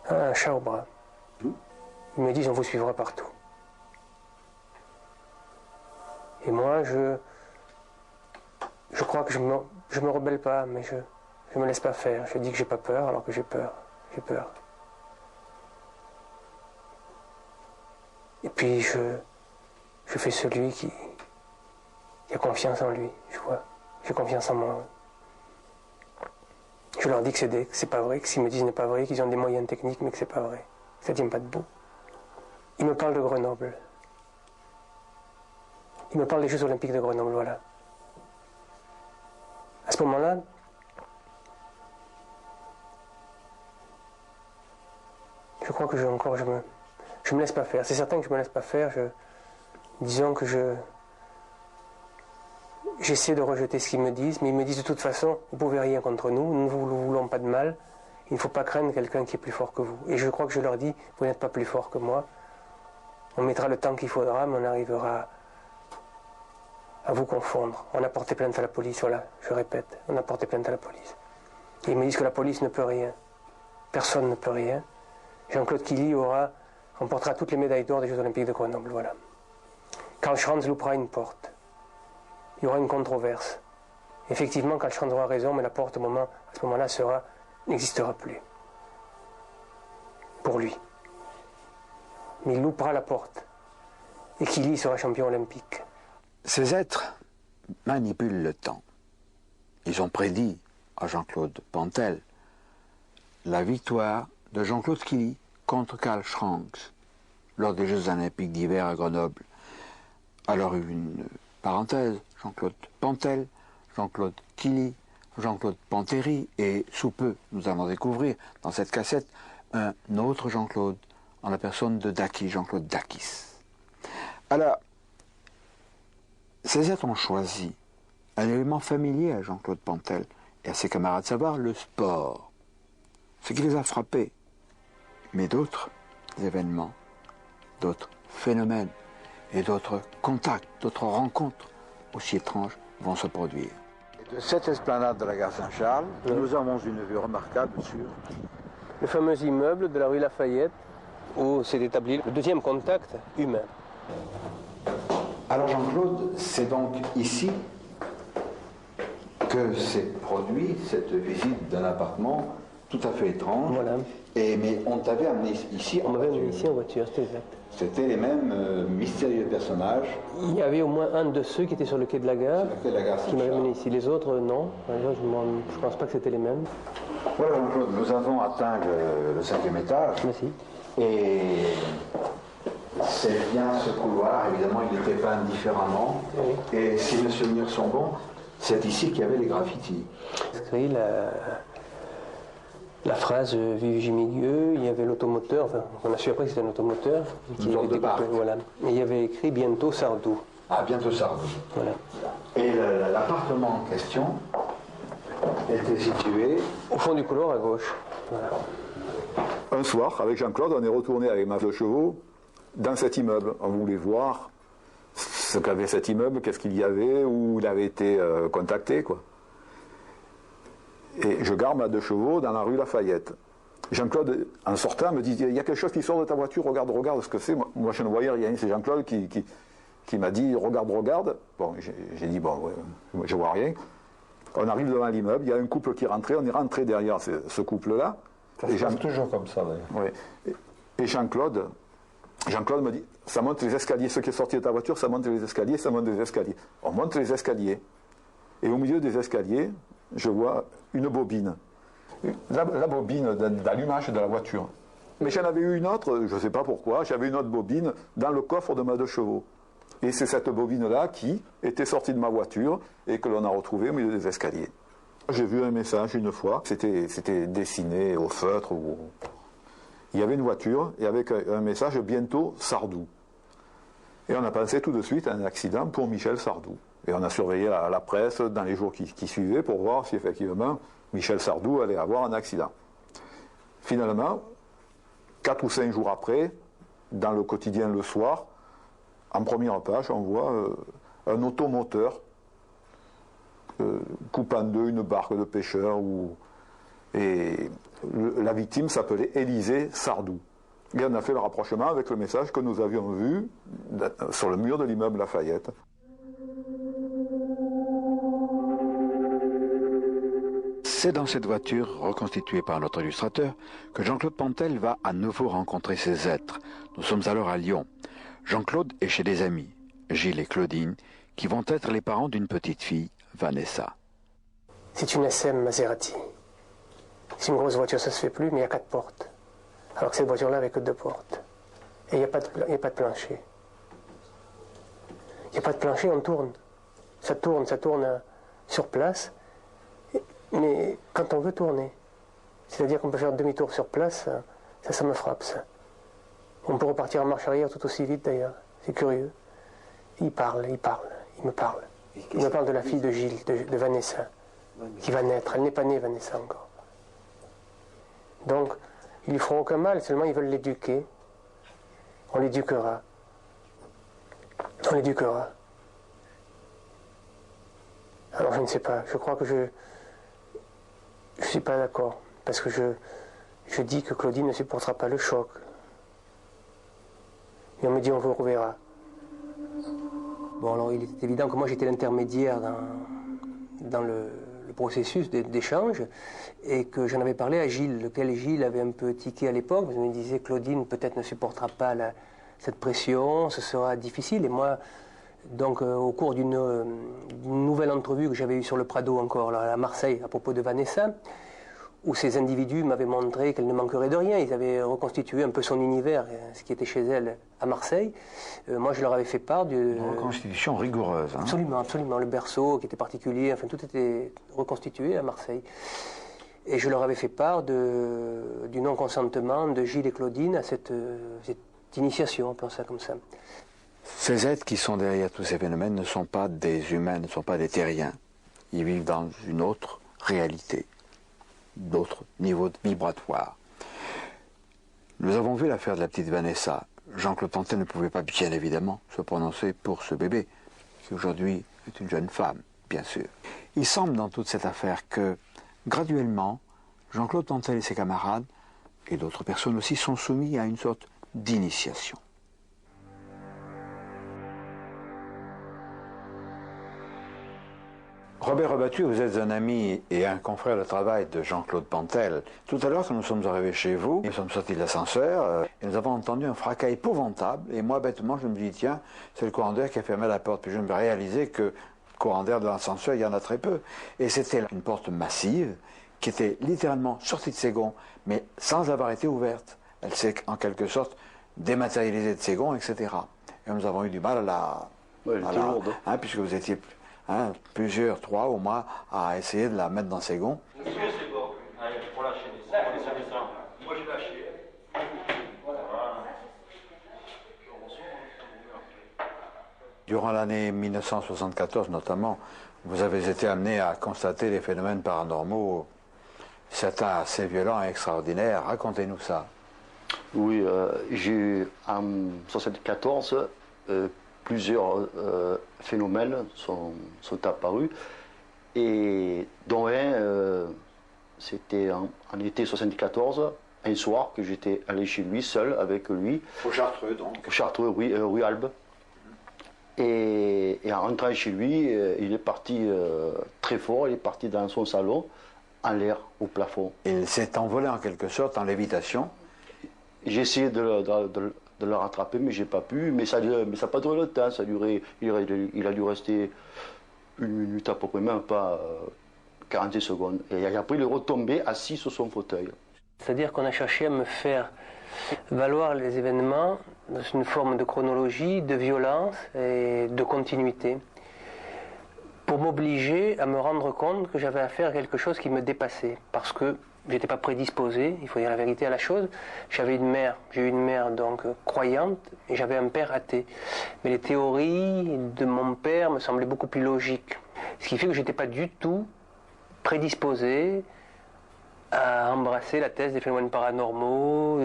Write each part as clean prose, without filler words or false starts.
Un chat au bras. Ils me disent on vous suivra partout. Et moi, je crois que je me rebelle pas, mais je me laisse pas faire. Je dis que j'ai pas peur alors que j'ai peur. J'ai peur. Et puis je fais celui qui a confiance en lui, je vois. J'ai confiance en moi. Je leur dis que c'est pas vrai, que s'ils me disent que ce n'est pas vrai, qu'ils ont des moyens techniques, mais que c'est pas vrai. Ça tient pas debout. Ils me parlent de Grenoble. Ils me parlent des Jeux Olympiques de Grenoble, voilà. À ce moment-là, je crois que je me laisse pas faire. C'est certain que je me laisse pas faire. Disons que j'essaie de rejeter ce qu'ils me disent, mais ils me disent de toute façon, vous ne pouvez rien contre nous, nous ne vous voulons pas de mal, il ne faut pas craindre quelqu'un qui est plus fort que vous. Et je crois que je leur dis, vous n'êtes pas plus fort que moi, on mettra le temps qu'il faudra, mais on arrivera à vous confondre. On a porté plainte à la police, voilà, je répète, on a porté plainte à la police. Et ils me disent que la police ne peut rien, personne ne peut rien. Jean-Claude Killy remportera toutes les médailles d'or des Jeux Olympiques de Grenoble, voilà. Karl Schranz loupera une porte. Il y aura une controverse. Effectivement, Karl Schranz aura raison, mais la porte, à ce moment-là, n'existera plus. Pour lui. Mais il loupera la porte. Et Killy sera champion olympique. Ces êtres manipulent le temps. Ils ont prédit à Jean-Claude Pantel la victoire de Jean-Claude Killy contre Karl Schranz lors des Jeux Olympiques d'hiver à Grenoble. Alors une parenthèse, Jean-Claude Pantel, Jean-Claude Killy, Jean-Claude Panteri, et sous peu, nous allons découvrir dans cette cassette un autre Jean-Claude, en la personne de Dakis, Jean-Claude Dakis. Alors, ces êtres ont choisi un élément familier à Jean-Claude Pantel et à ses camarades, savoir le sport, ce qui les a frappés. Mais d'autres événements, d'autres phénomènes et d'autres contacts, d'autres rencontres aussi étranges vont se produire. De cette esplanade de la gare Saint-Charles, nous avons une vue remarquable sur le fameux immeuble de la rue Lafayette où s'est établi le deuxième contact humain. Alors Jean-Claude, c'est donc ici que s'est produit cette visite d'un appartement tout à fait étrange. Voilà. Mais on t'avait amené ici en voiture. On m'avait amené ici en voiture, c'était exact. C'était les mêmes mystérieux personnages. Il y avait au moins un de ceux qui était sur le quai de la gare, qui m'avait amené ici. Les autres, non. Je ne pense pas que c'était les mêmes. Voilà, Jean-Claude, nous avons atteint le 5e étage. Merci. Et c'est bien ce couloir, évidemment, il était peint différemment. Oui. Et si mes souvenirs sont bons, c'est ici qu'il y avait les graffitis. Oui, la phrase Vive Jimmy Dieu, il y avait l'automoteur, enfin, on a su après que c'était un automoteur. Qui était voilà. Et il y avait écrit bientôt Sardou. Ah, bientôt Sardou. Voilà. Et l'appartement en question était situé au fond du couloir à gauche. Voilà. Un soir, avec Jean-Claude, on est retourné avec ma de chevaux dans cet immeuble. On voulait voir ce qu'avait cet immeuble, qu'est-ce qu'il y avait, où il avait été contacté, quoi. Et je garde ma 2 chevaux dans la rue Lafayette. Jean-Claude, en sortant, me dit, il y a quelque chose qui sort de ta voiture, regarde ce que c'est. Moi, je ne voyais rien. C'est Jean-Claude qui m'a dit, regarde. Bon, j'ai dit, bon, ouais, je vois rien. On arrive devant l'immeuble, il y a un couple qui est rentré, on est rentré derrière ce couple-là. Ça se passe toujours comme ça, d'ailleurs. Oui. Et Jean-Claude me dit, ça monte les escaliers, ce qui est sorti de ta voiture, ça monte les escaliers, ça monte les escaliers. On monte les escaliers. Et au milieu des escaliers, je vois une bobine. La bobine d'allumage de la voiture. Mais j'en avais eu une autre, je ne sais pas pourquoi, j'avais une autre bobine dans le coffre de ma 2 chevaux. Et c'est cette bobine-là qui était sortie de ma voiture et que l'on a retrouvée au milieu des escaliers. J'ai vu un message une fois, c'était dessiné au feutre. Il y avait une voiture et avec un message « Bientôt Sardou ». Et on a pensé tout de suite à un accident pour Michel Sardou. Et on a surveillé la presse dans les jours qui suivaient pour voir si effectivement Michel Sardou allait avoir un accident. Finalement, 4 ou 5 jours après, dans le quotidien Le Soir, en première page, on voit un automoteur coupant en deux une barque de pêcheurs. Et La victime s'appelait Élisée Sardou. Et on a fait le rapprochement avec le message que nous avions vu sur le mur de l'immeuble Lafayette. C'est dans cette voiture, reconstituée par notre illustrateur, que Jean-Claude Pantel va à nouveau rencontrer ces êtres. Nous sommes alors à Lyon. Jean-Claude est chez des amis, Gilles et Claudine, qui vont être les parents d'une petite fille, Vanessa. C'est une SM Maserati. C'est une grosse voiture, ça se fait plus, mais il y a 4 portes. Alors que cette voiture-là avait que 2 portes. Et il n'y a pas de plancher. Il n'y a pas de plancher, on tourne. Ça tourne sur place. Mais quand on veut tourner, c'est-à-dire qu'on peut faire demi-tour sur place, ça me frappe, ça. On peut repartir en marche arrière tout aussi vite, d'ailleurs. C'est curieux. Il me parle. Il me parle de la fille de Gilles, de Vanessa, qui va naître. Elle n'est pas née, Vanessa, encore. Donc, ils lui feront aucun mal, seulement ils veulent l'éduquer. On l'éduquera. On l'éduquera. Alors, je ne sais pas. Je crois que je ne suis pas d'accord. Parce que je dis que Claudine ne supportera pas le choc. Et on me dit on vous reverra. Bon, alors il est évident que moi j'étais l'intermédiaire dans le processus d'échange et que j'en avais parlé à Gilles, lequel Gilles avait un peu tiqué à l'époque. Il me disait Claudine peut-être ne supportera pas cette pression, ce sera difficile. Et moi, donc au cours d'une nouvelle entrevue que j'avais eue sur le Prado encore, là, à Marseille, à propos de Vanessa, où ces individus m'avaient montré qu'elle ne manquerait de rien. Ils avaient reconstitué un peu son univers, ce qui était chez elle à Marseille. Moi, je leur avais fait part Une reconstitution rigoureuse. Hein. Absolument, absolument. Le berceau qui était particulier, enfin, tout était reconstitué à Marseille. Et je leur avais fait part du non-consentement de Gilles et Claudine à cette initiation, on pense ça comme ça. Ces êtres qui sont derrière tous ces phénomènes ne sont pas des humains, ne sont pas des terriens. Ils vivent dans une autre réalité, d'autres niveaux vibratoires. Nous avons vu l'affaire de la petite Vanessa. Jean-Claude Pantel ne pouvait pas, bien évidemment, se prononcer pour ce bébé, qui aujourd'hui est une jeune femme, bien sûr. Il semble dans toute cette affaire que, graduellement, Jean-Claude Pantel et ses camarades, et d'autres personnes aussi, sont soumis à une sorte d'initiation. Robert Rebattu, vous êtes un ami et un confrère de travail de Jean-Claude Pantel. Tout à l'heure, quand nous sommes arrivés chez vous, nous sommes sortis de l'ascenseur et nous avons entendu un fracas épouvantable. Et moi, bêtement, je me dis, tiens, c'est le courant d'air qui a fermé la porte. Puis je me réalisais que le courant d'air de l'ascenseur, il y en a très peu. Et c'était une porte massive qui était littéralement sortie de ses gonds, mais sans avoir été ouverte. Elle s'est en quelque sorte dématérialisée de ses gonds, etc. Et nous avons eu du mal à la... Ouais, elle était lourde. Hein, puisque vous étiez... plusieurs, 3 au moins, à essayer de la mettre dans ses gonds. C'est bon. Allez, pour lâcher. Moi, j'ai lâché. Voilà. Durant l'année 1974, notamment, vous avez été amené à constater des phénomènes paranormaux, certains assez violents et extraordinaires. Racontez-nous ça. Oui, j'ai eu en 1974... plusieurs phénomènes sont apparus, et dont un, c'était en été 74, un soir que j'étais allé chez lui, seul, avec lui. Au Chartreux, donc. Au Chartreux, oui, rue Albe. Et en rentrant chez lui, il est parti très fort, il est parti dans son salon, en l'air, au plafond. Il s'est envolé en quelque sorte en lévitation. J'ai essayé de le rattraper, mais j'ai pas pu. Mais ça n'a pas duré longtemps. Ça a duré, il a dû rester 1 minute à peu près, même pas 40 secondes. Et après, il est retombé assis sur son fauteuil. C'est-à-dire qu'on a cherché à me faire valoir les événements dans une forme de chronologie, de violence et de continuité, pour m'obliger à me rendre compte que j'avais affaire à quelque chose qui me dépassait, parce que je n'étais pas prédisposé, il faut dire la vérité à la chose. J'ai eu une mère donc croyante, et j'avais un père athée. Mais les théories de mon père me semblaient beaucoup plus logiques. Ce qui fait que je n'étais pas du tout prédisposé à embrasser la thèse des phénomènes paranormaux,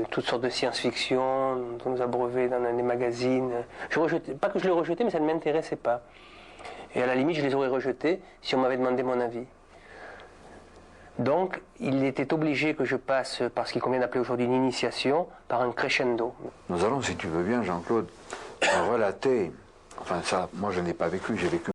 toutes sortes de science-fiction dont on nous a breuvé dans les magazines. Pas que je les rejetais, mais ça ne m'intéressait pas. Et à la limite, je les aurais rejetés si on m'avait demandé mon avis. Donc, il était obligé que je passe, par ce qu'il convient d'appeler aujourd'hui une initiation, par un crescendo. Nous allons, si tu veux bien, Jean-Claude, relater, enfin ça, moi je n'ai pas vécu, j'ai vécu